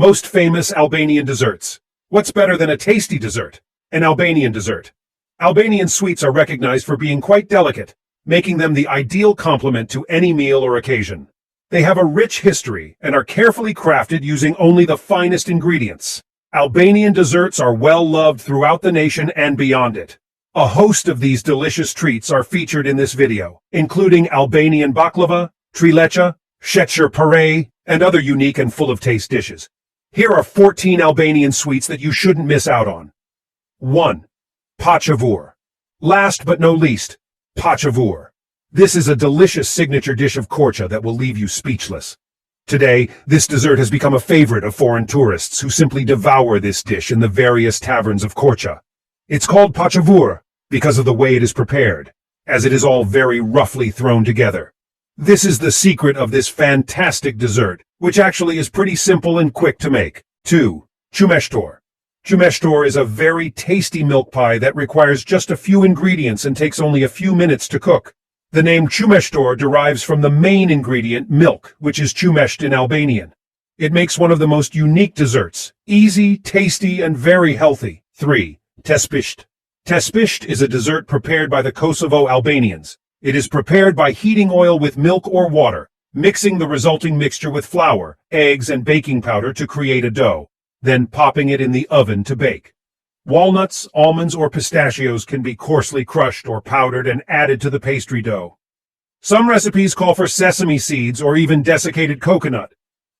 Most famous Albanian desserts. What's better than a tasty dessert? An Albanian dessert. Albanian sweets are recognized for being quite delicate, making them the ideal complement to any meal or occasion. They have a rich history and are carefully crafted using only the finest ingredients. Albanian desserts are well loved throughout the nation and beyond it. A host of these delicious treats are featured in this video, including Albanian Bakllava, Trilece, sheqer pare, and other unique and full of taste dishes. Here are 14 Albanian sweets that you shouldn't miss out on. 1. Pachavur. Last but no least, Pachavur. This is a delicious signature dish of Korça that will leave you speechless. Today, this dessert has become a favorite of foreign tourists who simply devour this dish in the various taverns of Korça. It's called Pachavur because of the way it is prepared, as it is all very roughly thrown together. This is the secret of this fantastic dessert, which actually is pretty simple and quick to make. 2. Qumeshtor. Qumeshtor is a very tasty milk pie that requires just a few ingredients and takes only a few minutes to cook. The name Qumeshtor derives from the main ingredient, milk, which is qumesht in Albanian. It makes one of the most unique desserts, easy, tasty, and very healthy. 3. Tespishte. Tespishte is a dessert prepared by the Kosovo Albanians. It is prepared by heating oil with milk or water, mixing the resulting mixture with flour, eggs, and baking powder to create a dough, then popping it in the oven to bake. Walnuts, almonds, or pistachios can be coarsely crushed or powdered and added to the pastry dough. Some recipes call for sesame seeds or even desiccated coconut.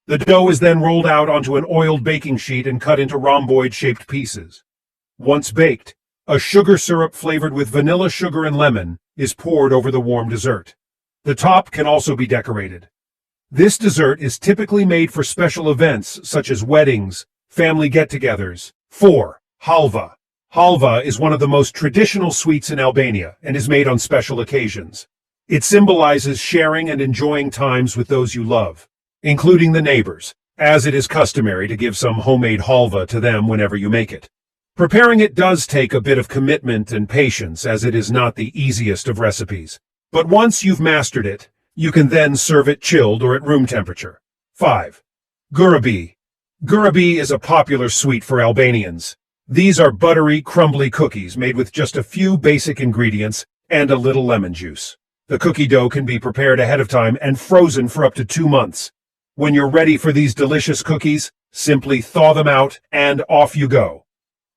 The dough is then rolled out onto an oiled baking sheet and cut into rhomboid-shaped pieces. Once baked, a sugar syrup flavored with vanilla sugar and lemon is poured over the warm dessert. The top can also be decorated. This dessert is typically made for special events such as weddings, family get-togethers. 4. Halva. Halva is one of the most traditional sweets in Albania and is made on special occasions. It symbolizes sharing and enjoying times with those you love, including the neighbors, as it is customary to give some homemade halva to them whenever you make it. Preparing it does take a bit of commitment and patience, as it is not the easiest of recipes. But once you've mastered it, you can then serve it chilled or at room temperature. 5. Gurabi. Gurabi is a popular sweet for Albanians. These are buttery, crumbly cookies made with just a few basic ingredients and a little lemon juice. The cookie dough can be prepared ahead of time and frozen for up to 2 months. When you're ready for these delicious cookies, simply thaw them out and off you go.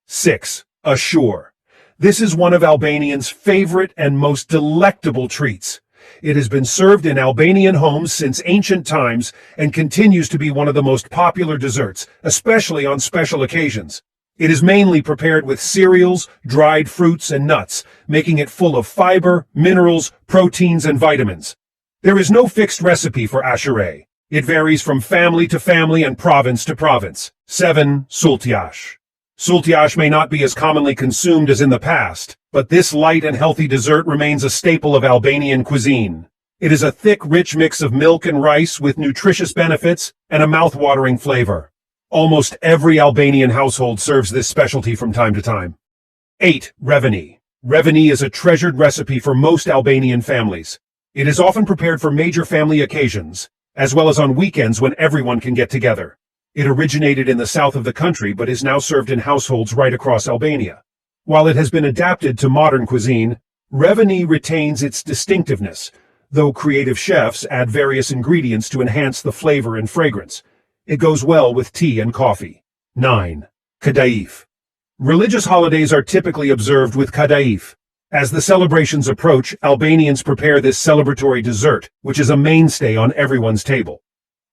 6. Ashur. This is one of Albanians' favorite and most delectable treats. It has been served in Albanian homes since ancient times and continues to be one of the most popular desserts, especially on special occasions. It is mainly prepared with cereals, dried fruits, and nuts, making it full of fiber, minerals, proteins, and vitamins. There is no fixed recipe for ashur. It varies from family to family and province to province. 7. Sultiash. Sultiash may not be as commonly consumed as in the past, but this light and healthy dessert remains a staple of Albanian cuisine. It is a thick, rich mix of milk and rice with nutritious benefits and a mouth-watering flavor. Almost every Albanian household serves this specialty from time to time. 8. Reveni. Reveni is a treasured recipe for most Albanian families. It is often prepared for major family occasions, as well as on weekends when everyone can get together. It originated in the south of the country but is now served in households right across Albania. While it has been adapted to modern cuisine, Reveni retains its distinctiveness, though creative chefs add various ingredients to enhance the flavor and fragrance. It goes well with tea and coffee. 9. Kadaif. Religious holidays are typically observed with Kadaif. As the celebrations approach, Albanians prepare this celebratory dessert, which is a mainstay on everyone's table.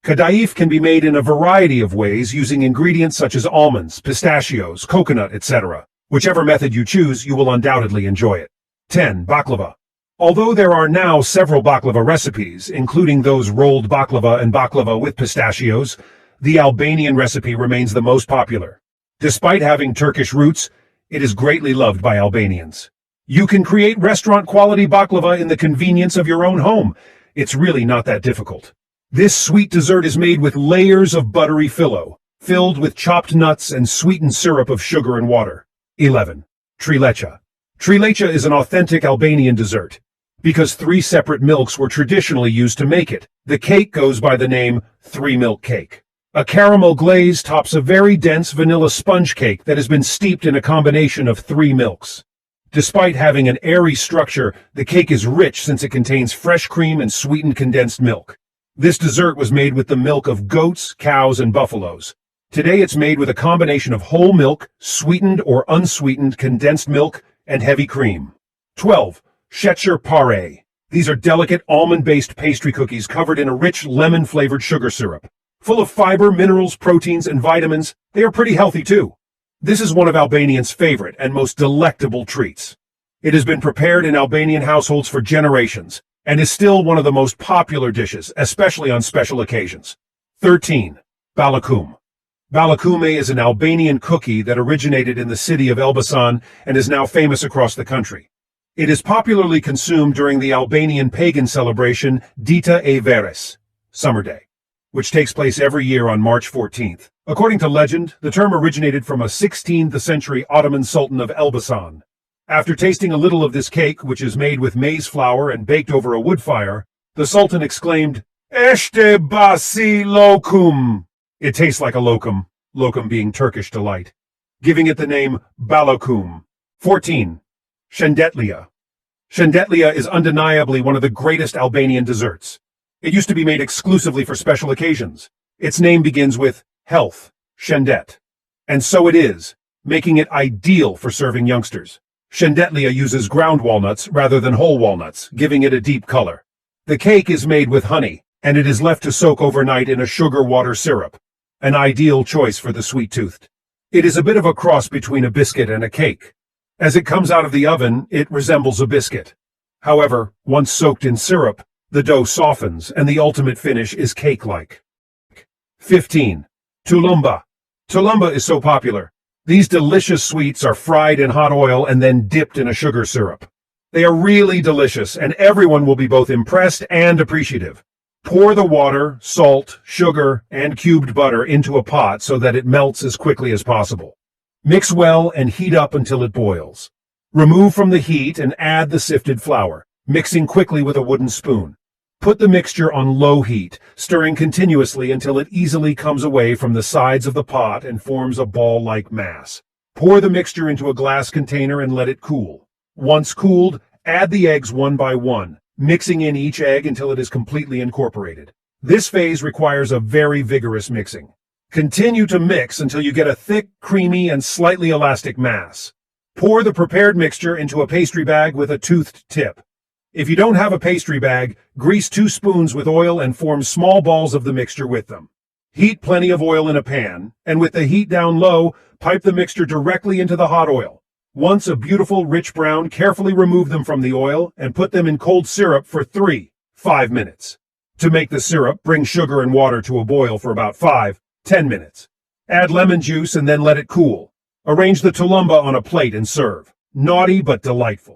Kadaif can be made in a variety of ways using ingredients such as almonds, pistachios, coconut, etc. Whichever method you choose, you will undoubtedly enjoy it. 10. Bakllava. Although there are now several baklava recipes, including those rolled baklava and baklava with pistachios, the Albanian recipe remains the most popular. Despite having Turkish roots, it is greatly loved by Albanians. You can create restaurant-quality baklava in the convenience of your own home. It's really not that difficult. This sweet dessert is made with layers of buttery phyllo, filled with chopped nuts and sweetened syrup of sugar and water. 11. Trilece. Trilece is an authentic Albanian dessert. Because 3 separate milks were traditionally used to make it, the cake goes by the name 3-milk cake. A caramel glaze tops a very dense vanilla sponge cake that has been steeped in a combination of 3 milks. Despite having an airy structure, the cake is rich since it contains fresh cream and sweetened condensed milk. This dessert was made with the milk of goats, cows, and buffaloes. Today it's made with a combination of whole milk, sweetened or unsweetened condensed milk, and heavy cream. 12. Shecher pare. These are delicate almond-based pastry cookies covered in a rich lemon-flavored sugar syrup. Full of fiber, minerals, proteins, and vitamins, they are pretty healthy too. This is one of Albanians' favorite and most delectable treats. It has been prepared in Albanian households for generations, and is still one of the most popular dishes, especially on special occasions. 13. Balakum. Balakume is an Albanian cookie that originated in the city of Elbasan and is now famous across the country. It is popularly consumed during the Albanian pagan celebration Dita e Veres, Summer Day, which takes place every year on March 14th. According to legend, the term originated from a 16th century Ottoman Sultan of Elbasan. After tasting a little of this cake, which is made with maize flour and baked over a wood fire, the Sultan exclaimed, "Este basi lokum." It tastes like a lokum, lokum being Turkish delight, giving it the name balakum. 14. Shëndetlia. Shëndetlia is undeniably one of the greatest Albanian desserts. It used to be made exclusively for special occasions. Its name begins with health, shëndet. And so it is, making it ideal for serving youngsters. Shëndetlia uses ground walnuts rather than whole walnuts, giving it a deep color. The cake is made with honey, and it is left to soak overnight in a sugar water syrup, an ideal choice for the sweet-toothed. It is a bit of a cross between a biscuit and a cake. As it comes out of the oven, it resembles a biscuit. However, once soaked in syrup, the dough softens and the ultimate finish is cake-like. 15. Tulumba. Tulumba is so popular. These delicious sweets are fried in hot oil and then dipped in a sugar syrup. They are really delicious, and everyone will be both impressed and appreciative. Pour the water, salt, sugar, and cubed butter into a pot so that it melts as quickly as possible. Mix well and heat up until it boils. Remove from the heat and add the sifted flour, mixing quickly with a wooden spoon. Put the mixture on low heat, stirring continuously until it easily comes away from the sides of the pot and forms a ball-like mass. Pour the mixture into a glass container and let it cool. Once cooled, add the eggs one by one, mixing in each egg until it is completely incorporated. This phase requires a very vigorous mixing. Continue to mix until you get a thick, creamy, and slightly elastic mass. Pour the prepared mixture into a pastry bag with a toothed tip. If you don't have a pastry bag, grease 2 spoons with oil and form small balls of the mixture with them. Heat plenty of oil in a pan, and with the heat down low, pipe the mixture directly into the hot oil. Once a beautiful rich brown, carefully remove them from the oil and put them in cold syrup for 3-5 minutes. To make the syrup, bring sugar and water to a boil for about 5-10 minutes. Add lemon juice and then let it cool. Arrange the tulumba on a plate and serve. Naughty but delightful.